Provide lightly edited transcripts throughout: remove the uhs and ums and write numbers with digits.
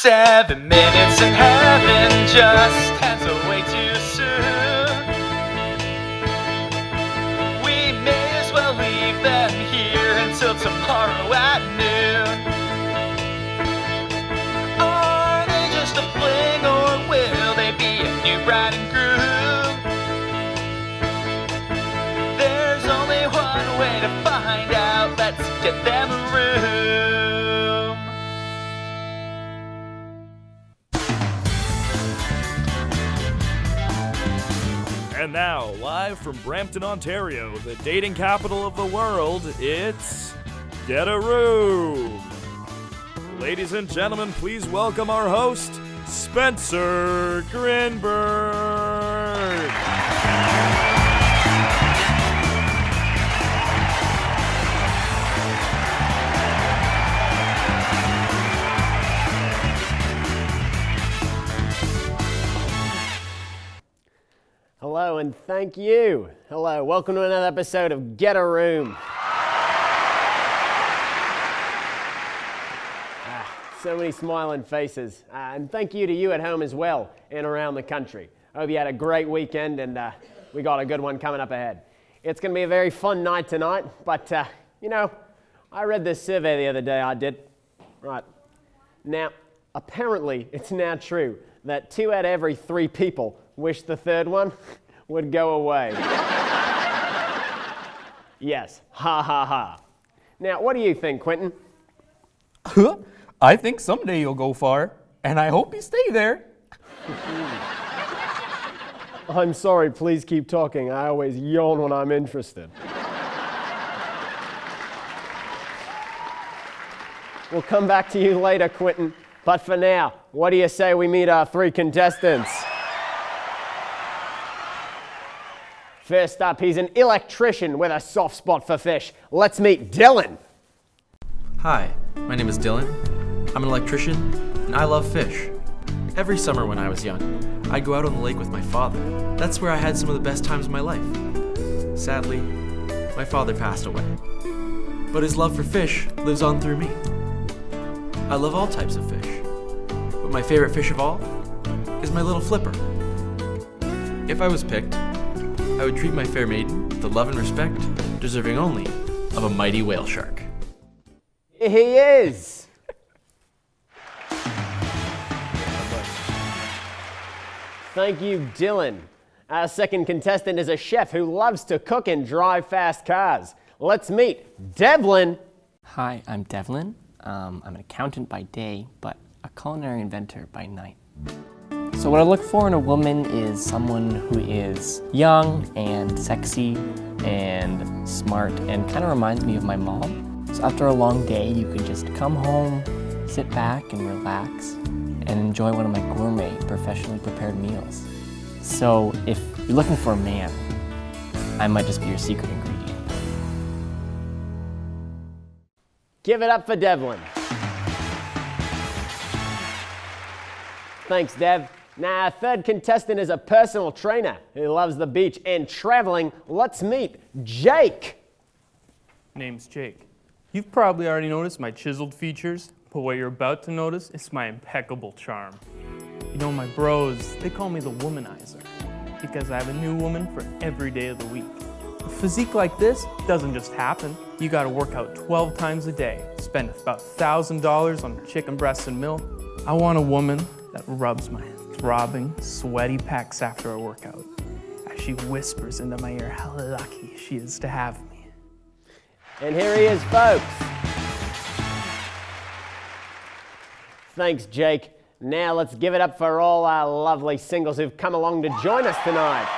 7 minutes in heaven just ends way too soon. We may as well leave them here until tomorrow at noon. Are they just a fling, or will they be a new bride and groom? There's only one way to find out. Let's get them a room. And now, live from Brampton, Ontario, the dating capital of the world, it's Get a Room. Ladies and gentlemen, please welcome our host, Spencer Grinberg. Hello and thank you. Hello, welcome to another episode of Get a Room. So many smiling faces. And thank you to you at home as well and around the country. I hope you had a great weekend and we got a good one coming up ahead. It's going to be a very fun night tonight, but I read this survey the other day I did. Right. Now, apparently it's now true that 2 out of every 3 people wish the third one would go away. Yes, ha ha ha. Now, what do you think, Quentin? I think someday you'll go far, and I hope you stay there. I'm sorry, please keep talking. I always yawn when I'm interested. We'll come back to you later, Quentin. But for now, what do you say we meet our 3 contestants? First up, he's an electrician with a soft spot for fish. Let's meet Dylan. Hi, my name is Dylan. I'm an electrician, and I love fish. Every summer when I was young, I'd go out on the lake with my father. That's where I had some of the best times of my life. Sadly, my father passed away. But his love for fish lives on through me. I love all types of fish, but my favorite fish of all is my little flipper. If I was picked, I would treat my fair maiden with the love and respect deserving only of a mighty whale shark. Here he is. Thank you, Dylan. Our second contestant is a chef who loves to cook and drive fast cars. Let's meet Devlin. Hi, I'm Devlin. I'm an accountant by day, but a culinary inventor by night. So what I look for in a woman is someone who is young and sexy and smart and kind of reminds me of my mom. So after a long day, you can just come home, sit back and relax and enjoy one of my gourmet, professionally prepared meals. So if you're looking for a man, I might just be your secret ingredient. Give it up for Devlin. Thanks, Dev. Now, our third contestant is a personal trainer who loves the beach and traveling. Let's meet Jake. Name's Jake. You've probably already noticed my chiseled features, but what you're about to notice is my impeccable charm. You know, my bros, they call me the womanizer because I have a new woman for every day of the week. A physique like this doesn't just happen. You gotta work out 12 times a day, spend about $1,000 on chicken breasts and milk. I want a woman that rubs my throbbing, sweaty pecs after a workout, as she whispers into my ear how lucky she is to have me. And here he is, folks. Thanks, Jake. Now let's give it up for all our lovely singles who've come along to join us tonight.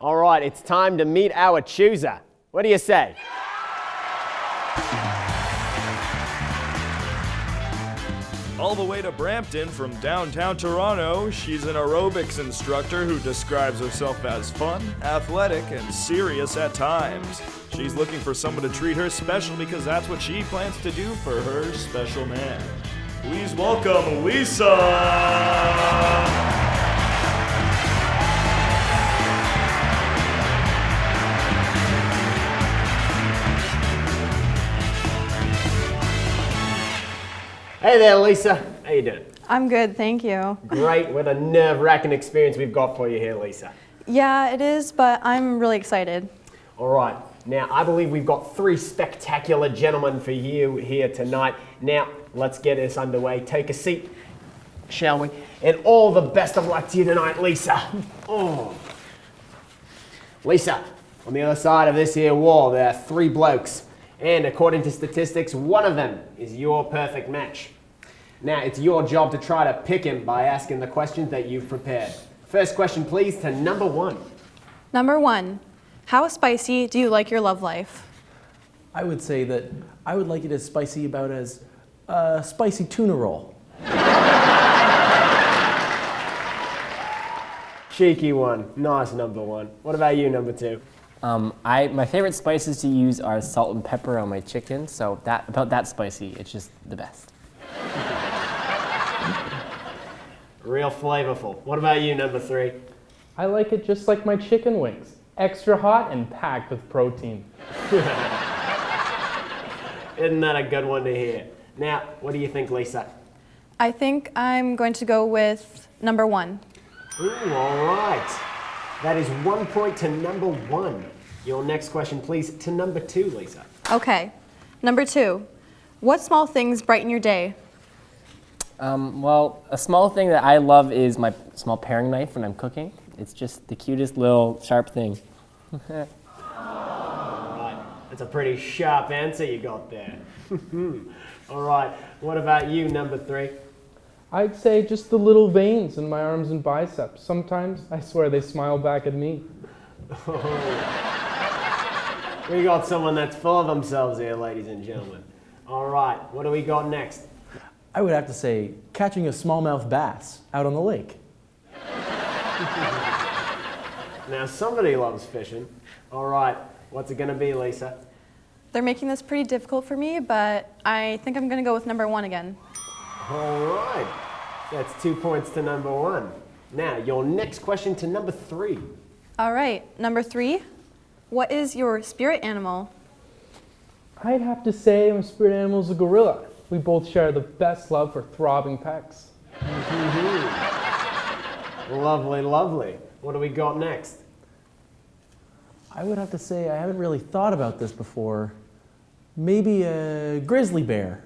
All right, it's time to meet our chooser. What do you say? All the way to Brampton from downtown Toronto, she's an aerobics instructor who describes herself as fun, athletic, and serious at times. She's looking for someone to treat her special because that's what she plans to do for her special man. Please welcome Lisa! Hey there, Lisa. How you doing? I'm good, thank you. Great. What a nerve-wracking experience we've got for you here, Lisa. Yeah, it is, but I'm really excited. All right. Now, I believe we've got 3 spectacular gentlemen for you here tonight. Now, let's get this underway. Take a seat, shall we? And all the best of luck to you tonight, Lisa. Oh. Lisa, on the other side of this here wall, there are 3 blokes. And according to statistics, one of them is your perfect match. Now, it's your job to try to pick him by asking the questions that you've prepared. First question, please, to number 1. Number 1, how spicy do you like your love life? I would say that I would like it as spicy about as a spicy tuna roll. Cheeky one. Nice, number 1. What about you, number 2? My favorite spices to use are salt and pepper on my chicken, so about that spicy, it's just the best. Real flavorful. What about you, number 3? I like it just like my chicken wings. Extra hot and packed with protein. Isn't that a good one to hear? Now, what do you think, Lisa? I think I'm going to go with number 1. Ooh, all right. That is 1 point to number 1. Your next question, please, to number 2, Lisa. Okay, number 2, what small things brighten your day? Well, a small thing that I love is my small paring knife when I'm cooking. It's just the cutest little sharp thing. All right. That's a pretty sharp answer you got there. All right. What about you, number 3? I'd say just the little veins in my arms and biceps. Sometimes I swear they smile back at me. We got someone that's full of themselves here, ladies and gentlemen. All right. What do we got next? I would have to say catching a smallmouth bass out on the lake. Now, somebody loves fishing. All right. What's it going to be, Lisa? They're making this pretty difficult for me, but I think I'm going to go with number 1 again. All right. That's 2 points to number 1. Now, your next question to number 3. All right, number 3, what is your spirit animal? I'd have to say my spirit animal is a gorilla. We both share the best love for throbbing pecs. Lovely, lovely. What do we got next? I would have to say I haven't really thought about this before. Maybe a grizzly bear.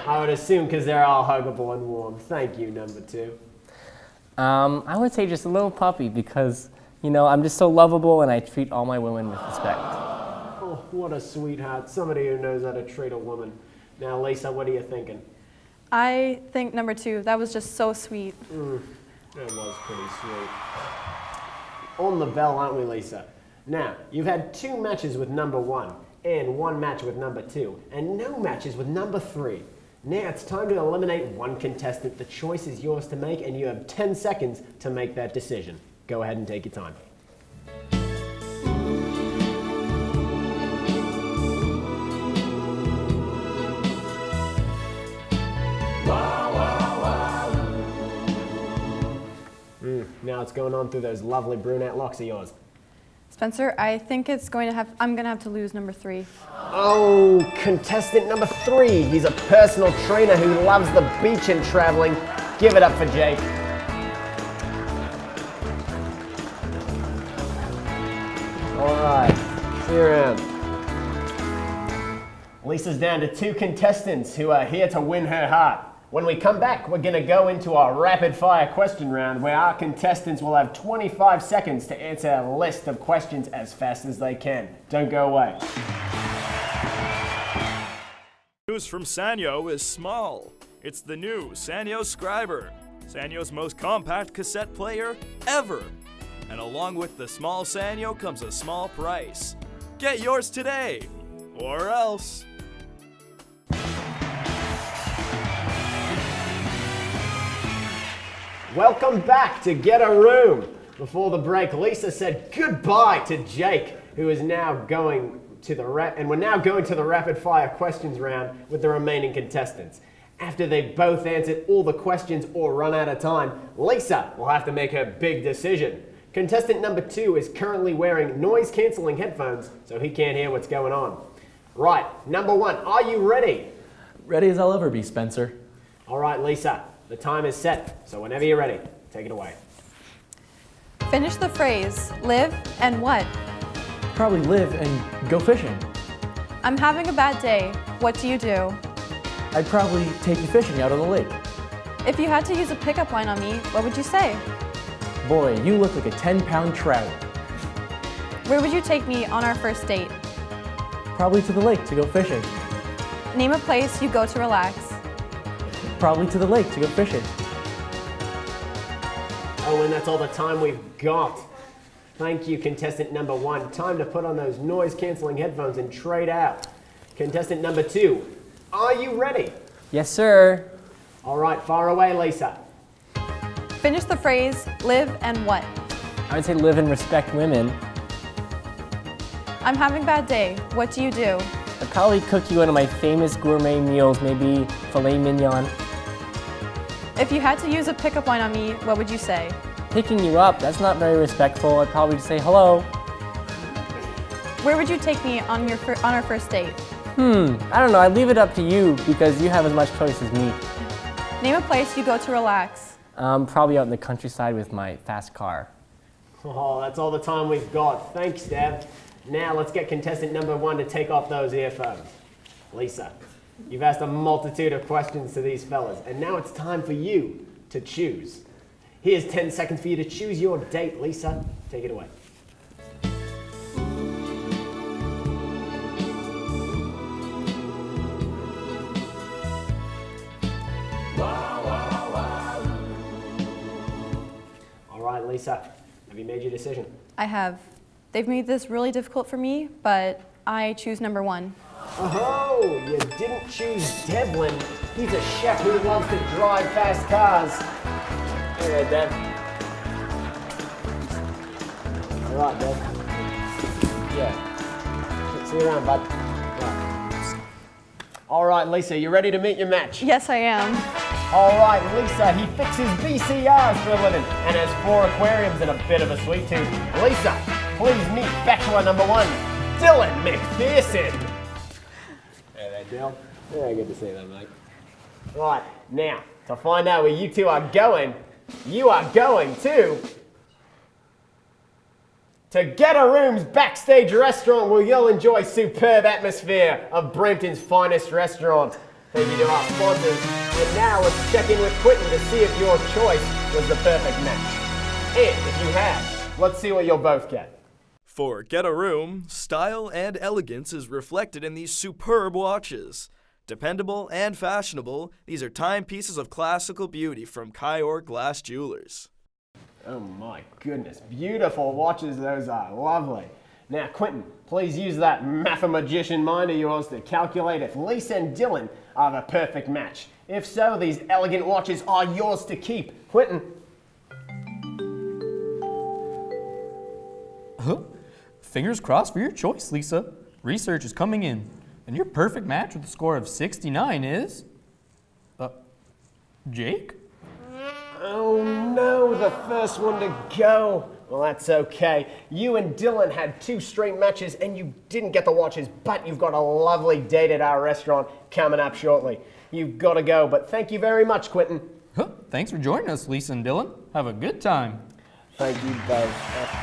I would assume because they're all huggable and warm. Thank you, number 2. I would say just a little puppy because, I'm just so lovable and I treat all my women with respect. Oh, what a sweetheart. Somebody who knows how to treat a woman. Now, Lisa, what are you thinking? I think number 2, that was just so sweet. That was pretty sweet. On the bell, aren't we, Lisa? Now, you've had 2 matches with number 1 and 1 match with number 2 and no matches with number 3. Now it's time to eliminate 1 contestant. The choice is yours to make, and you have 10 seconds to make that decision. Go ahead and take your time. Now it's going on through those lovely brunette locks of yours. Spencer, I think I'm going to have to lose number 3. Oh, contestant number 3. He's a personal trainer who loves the beach and traveling. Give it up for Jake. All right, see you around. Lisa's down to 2 contestants who are here to win her heart. When we come back, we're going to go into our rapid fire question round where our contestants will have 25 seconds to answer a list of questions as fast as they can. Don't go away. News from Sanyo is small. It's the new Sanyo Scriber, Sanyo's most compact cassette player ever. And along with the small Sanyo comes a small price. Get yours today, or else. Welcome back to Get a Room. Before the break, Lisa said goodbye to Jake, who is now going to the we're now going to the rapid fire questions round with the remaining contestants. After they've both answered all the questions or run out of time, Lisa will have to make her big decision. Contestant number 2 is currently wearing noise-canceling headphones, so he can't hear what's going on. Right, number 1, are you ready? Ready as I'll ever be, Spencer. All right, Lisa, the time is set, so whenever you're ready, take it away. Finish the phrase, live and what? Probably live and go fishing. I'm having a bad day. What do you do? I'd probably take you fishing out on the lake. If you had to use a pickup line on me, what would you say? Boy, you look like a 10-pound trout. Where would you take me on our first date? Probably to the lake to go fishing. Name a place you go to relax. Probably to the lake to go fishing. Oh, and that's all the time we've got. Thank you, contestant number 1. Time to put on those noise-canceling headphones and trade out. Contestant number 2, are you ready? Yes, sir. All right, far away, Lisa. Finish the phrase, live and what? I would say live and respect women. I'm having a bad day. What do you do? I'd probably cook you one of my famous gourmet meals, maybe filet mignon. If you had to use a pickup line on me, what would you say? Picking you up, that's not very respectful. I'd probably say hello. Where would you take me on our first date? I don't know, I'd leave it up to you because you have as much choice as me. Name a place you go to relax. Probably out in the countryside with my fast car. Oh, that's all the time we've got. Thanks, Deb. Now let's get contestant number 1 to take off those earphones. Lisa, you've asked a multitude of questions to these fellas, and now it's time for you to choose. Here's 10 seconds for you to choose your date, Lisa. Take it away. All right, Lisa, have you made your decision? I have. They've made this really difficult for me, but I choose number 1. Oh, you didn't choose Devlin. He's a chef who loves to drive fast cars. Hey, Dev. All right, Dev. Yeah. See you around, bud. All right, Lisa, you ready to meet your match? Yes, I am. All right, Lisa, he fixes VCRs for a living and has 4 aquariums and a bit of a sweet tooth. Lisa, please meet bachelor number 1, Dylan McPherson. Hey there, Dill. Yeah, good to see you there, mate. Right, now, to find out where you two are going, you are going to Get a Room's backstage restaurant where you'll enjoy superb atmosphere of Brampton's finest restaurant. Thank you to our sponsors. And now let's check in with Quentin to see if your choice was the perfect match. And if you have, let's see what you'll both get. For Get a Room, style and elegance is reflected in these superb watches. Dependable and fashionable, these are timepieces of classical beauty from Kyor Glass Jewelers. Oh my goodness, beautiful watches those are, lovely. Now Quentin, please use that mathemagician mind of yours to calculate if Lisa and Dylan are the perfect match. If so, these elegant watches are yours to keep. Quentin. Fingers crossed for your choice, Lisa. Research is coming in, and your perfect match with a score of 69 is... Jake? Oh no, the first one to go. Well, that's okay. You and Dylan had 2 straight matches and you didn't get the watches, but you've got a lovely date at our restaurant coming up shortly. You've got to go, but thank you very much, Quentin. Thanks for joining us, Lisa and Dylan. Have a good time. Thank you both.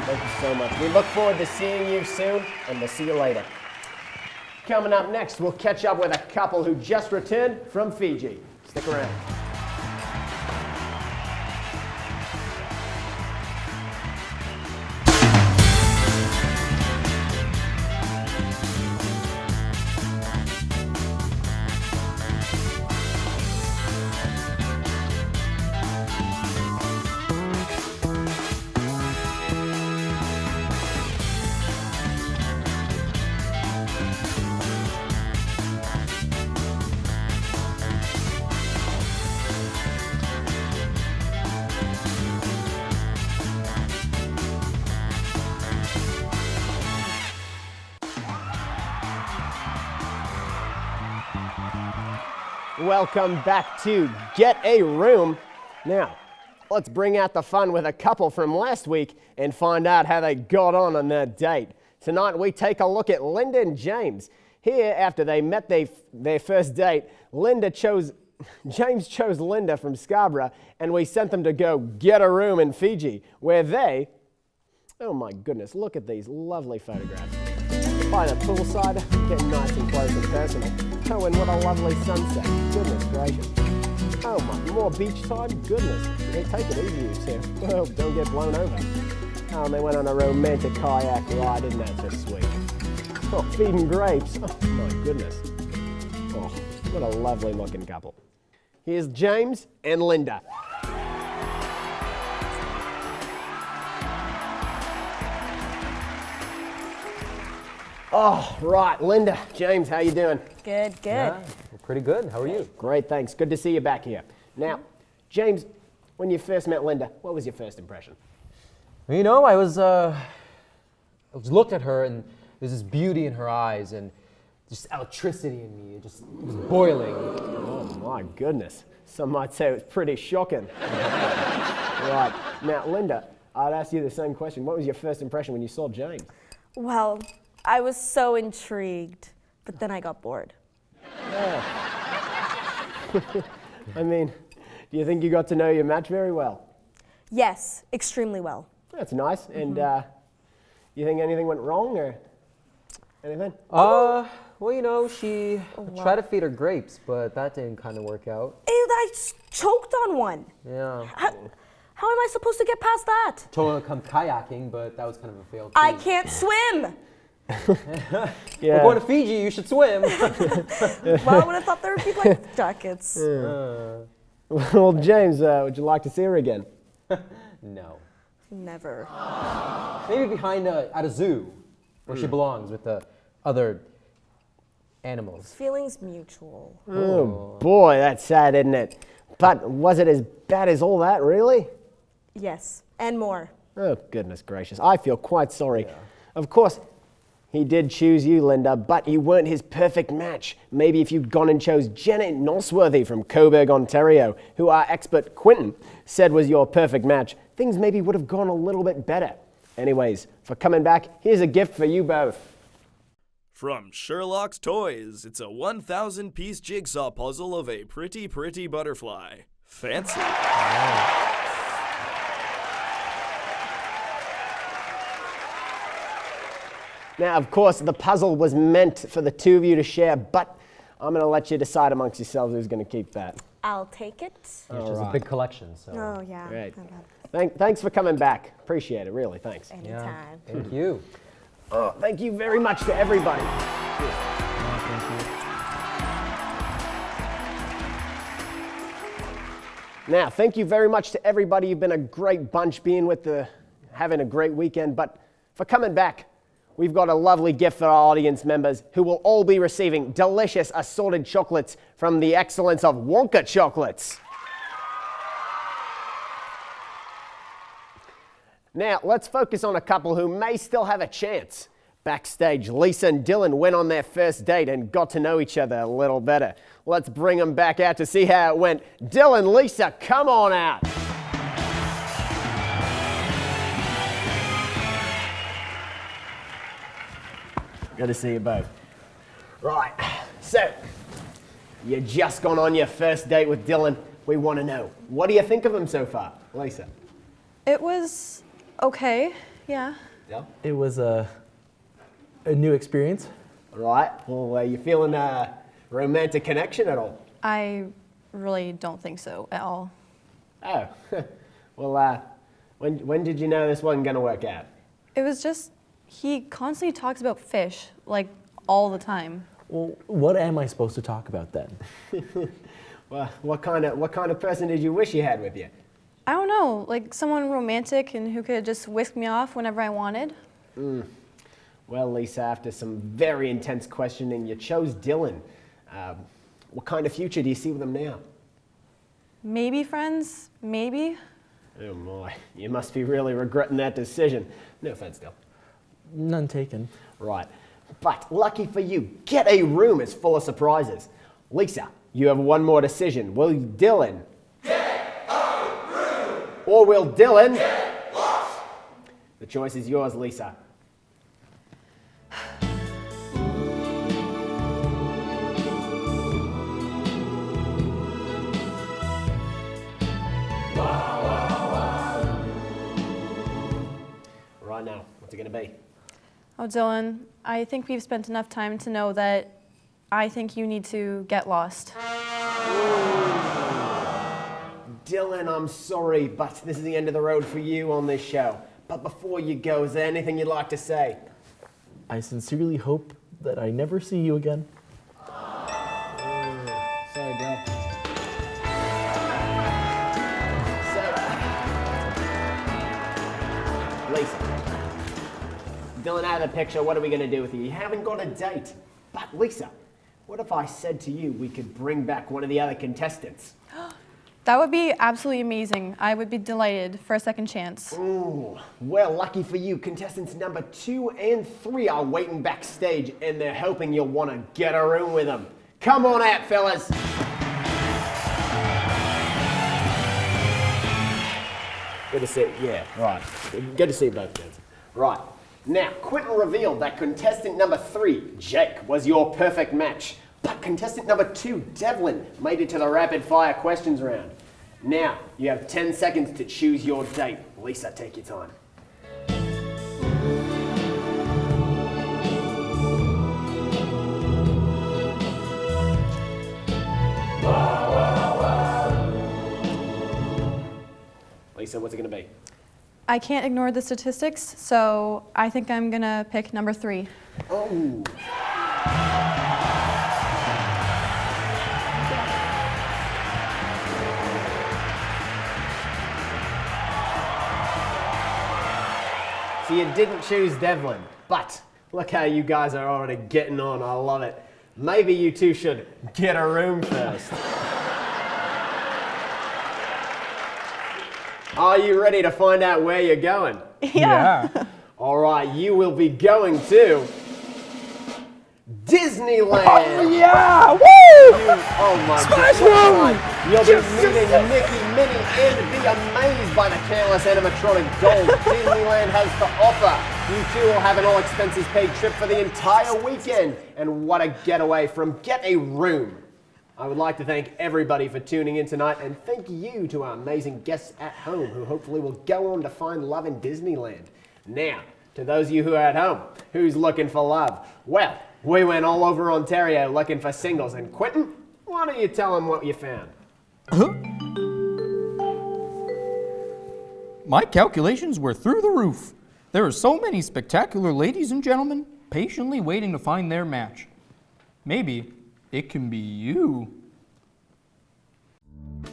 Thank you so much. We look forward to seeing you soon, and we'll see you later. Coming up next, we'll catch up with a couple who just returned from Fiji. Stick around. Welcome back to Get a Room. Now, let's bring out the fun with a couple from last week and find out how they got on their date. Tonight, we take a look at Linda and James. Here, after they met their first date, James chose Linda from Scarborough, and we sent them to go get a room in Fiji, where they, oh my goodness, look at these lovely photographs. By the poolside, getting nice and close and personal. Oh, and what a lovely sunset. Goodness gracious. Oh my, more beach time? Goodness. Hey, take it easy, you two. Oh, don't get blown over. Oh, and they went on a romantic kayak ride, isn't that just sweet? Oh, feeding grapes. Oh my goodness. Oh, what a lovely looking couple. Here's James and Linda. Oh, right, Linda, James, how you doing? Good, good. Yeah, pretty good. How are you? Great, thanks. Good to see you back here. Now, James, when you first met Linda, what was your first impression? You know, I was looked at her and there's this beauty in her eyes and just electricity in me. It was boiling. Oh my goodness. Some might say it was pretty shocking. Right. Now, Linda, I'd ask you the same question. What was your first impression when you saw James? Well, I was so intrigued, but then I got bored. Yeah. I mean, do you think you got to know your match very well? Yes, extremely well. That's nice. And you think anything went wrong or anything? Well, you know, she tried to feed her grapes, but that didn't kind of work out. I choked on one. Yeah. How am I supposed to get past that? Told her to come kayaking, but that was kind of a failed. I can't swim. Yeah. We're going to Fiji, you should swim. Well, I would have thought there would be like jackets. Well, James, would you like to see her again? No. Never. Maybe behind at a zoo, where she belongs with the other animals. Feelings mutual. Oh boy, that's sad, isn't it? But was it as bad as all that, really? Yes, and more. Oh, goodness gracious. I feel quite sorry. Yeah. Of course, he did choose you, Linda, but you weren't his perfect match. Maybe if you'd gone and chose Janet Nosworthy from Coburg, Ontario, who our expert Quentin said was your perfect match, things maybe would have gone a little bit better. Anyways, for coming back, here's a gift for you both. From Sherlock's Toys, it's a 1,000-piece jigsaw puzzle of a pretty, pretty butterfly. Fancy. Now, of course, the puzzle was meant for the two of you to share, but I'm going to let you decide amongst yourselves who's going to keep that. I'll take it. Which is a big collection, so. Oh, yeah. Great. Thanks for coming back. Appreciate it, really. Thanks. Anytime. Yeah, thank you. Oh, thank you very much to everybody. Thank you. Now, thank you very much to everybody. You've been a great bunch having a great weekend. But for coming back, we've got a lovely gift for our audience members who will all be receiving delicious assorted chocolates from the excellence of Wonka Chocolates. Now, let's focus on a couple who may still have a chance. Backstage, Lisa and Dylan went on their first date and got to know each other a little better. Let's bring them back out to see how it went. Dylan, Lisa, come on out. Good to see you both. Right, so you just gone on your first date with Dylan. We want to know, what do you think of him so far, Lisa? It was okay, yeah. Yeah. It was a new experience. Right. Well, are you feeling a romantic connection at all? I really don't think so at all. Oh. Well, when did you know this wasn't going to work out? It was just, he constantly talks about fish, like all the time. Well, what am I supposed to talk about then? Well, what kind of person did you wish you had with you? I don't know, like someone romantic and who could just whisk me off whenever I wanted. Well, Lisa, after some very intense questioning, you chose Dylan. What kind of future do you see with him now? Maybe friends, maybe. Oh my, you must be really regretting that decision. No offense, Dylan. None taken. Right, but lucky for you, Get a Room is full of surprises. Lisa, you have one more decision. Will Dylan get a room? Or will Dylan get lost? The choice is yours, Lisa. right now. What's it going to be? Oh, Dylan, I think we've spent enough time to know that I think you need to get lost. Dylan, I'm sorry, but this is the end of the road for you on this show. But before you go, is there anything you'd like to say? I sincerely hope that I never see you again. Sorry, Bill. Lisa. Dylan, out of the picture, what are we going to do with you? You haven't got a date. But Lisa, what if I said to you we could bring back one of the other contestants? That would be absolutely amazing. I would be delighted for a second chance. Ooh, well, lucky for you, contestants number 2 and 3 are waiting backstage, and they're hoping you'll want to get a room with them. Come on out, fellas. Good to see you. Yeah, right. Good to see you both, guys. Right. Now, Quentin revealed that contestant number 3, Jake, was your perfect match. But contestant number 2, Devlin, made it to the rapid fire questions round. Now, you have 10 seconds to choose your date. Lisa, take your time. Lisa, what's it going to be? I can't ignore the statistics, so I think I'm gonna pick number 3. Oh. So you didn't choose Devlin, but look how you guys are already getting on. I love it. Maybe you two should get a room first. Are you ready to find out where you're going? Yeah. All right, you will be going to Disneyland. Oh yeah! Woo! Oh my God! You'll be meeting Mickey, Minnie, and be amazed by the countless animatronic dolls Disneyland has to offer. You two will have an all-expenses-paid trip for the entire weekend, and what a getaway from Get a Room. I would like to thank everybody for tuning in tonight, and thank you to our amazing guests at home who hopefully will go on to find love in Disneyland. Now, to those of you who are at home, who's looking for love? Well, we went all over Ontario looking for singles, and Quentin, why don't you tell them what you found? My calculations were through the roof. There are so many spectacular ladies and gentlemen patiently waiting to find their match. Maybe it can be you.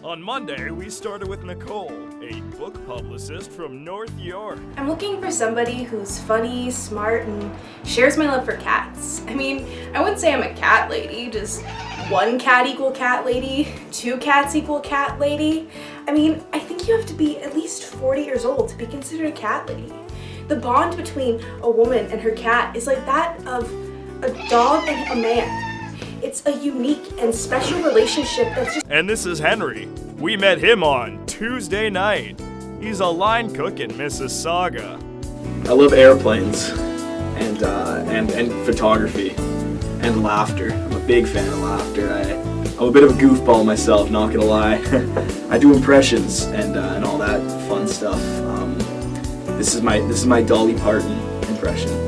On Monday, we started with Nicole, a book publicist from North York. I'm looking for somebody who's funny, smart, and shares my love for cats. I mean, I wouldn't say I'm a cat lady, just one cat equal cat lady, 2 cats equal cat lady. I mean, I think you have to be at least 40 years old to be considered a cat lady. The bond between a woman and her cat is like that of a dog and a man. It's a unique and special relationship that's just... And this is Henry. We met him on Tuesday night. He's a line cook in Mississauga. I love airplanes and photography and laughter. I'm a big fan of laughter. I'm a bit of a goofball myself, not gonna lie. I do impressions and all that fun stuff. This is my Dolly Parton impression.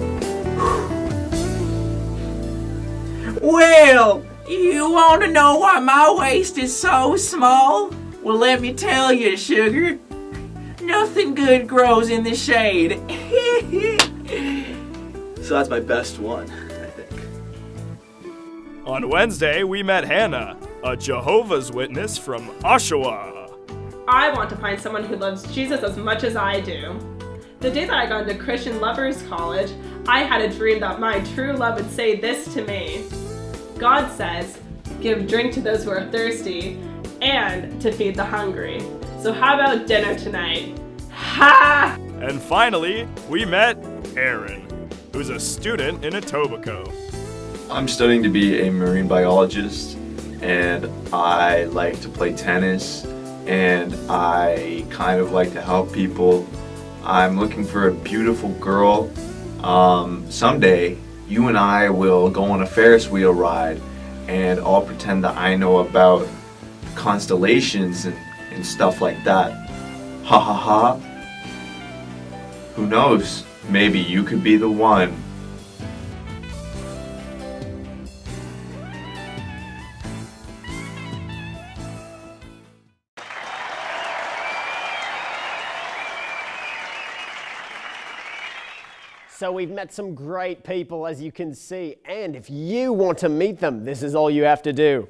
Well, you want to know why my waist is so small? Well, let me tell you, sugar. Nothing good grows in the shade. So that's my best one, I think. On Wednesday, we met Hannah, a Jehovah's Witness from Oshawa. I want to find someone who loves Jesus as much as I do. The day that I got into Christian Lovers College, I had a dream that my true love would say this to me. God says, give drink to those who are thirsty and to feed the hungry. So how about dinner tonight? Ha! And finally, we met Aaron, who's a student in Etobicoke. I'm studying to be a marine biologist, and I like to play tennis, and I kind of like to help people. I'm looking for a beautiful girl. Someday, you and I will go on a Ferris wheel ride, and I'll pretend that I know about constellations and stuff like that. Ha ha ha. Who knows? maybe you could be the one. So we've met some great people, as you can see, and if you want to meet them, this is all you have to do.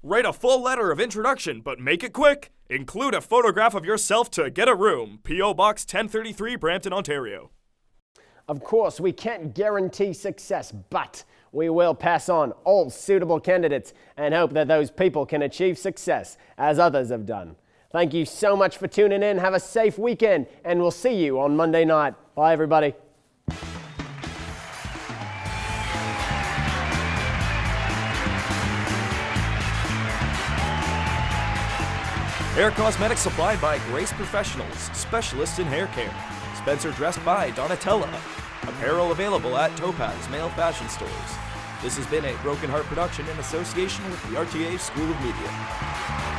Write a full letter of introduction, but make it quick. Include a photograph of yourself to get a room. P.O. Box 1033, Brampton, Ontario. Of course, we can't guarantee success, but we will pass on all suitable candidates and hope that those people can achieve success as others have done. Thank you so much for tuning in. Have a safe weekend, and we'll see you on Monday night. Bye, everybody. Hair cosmetics supplied by Grace Professionals, specialists in hair care. Spencer dressed by Donatella. Apparel available at Topaz Male Fashion Stores. This has been a Broken Heart production in association with the RTA School of Media.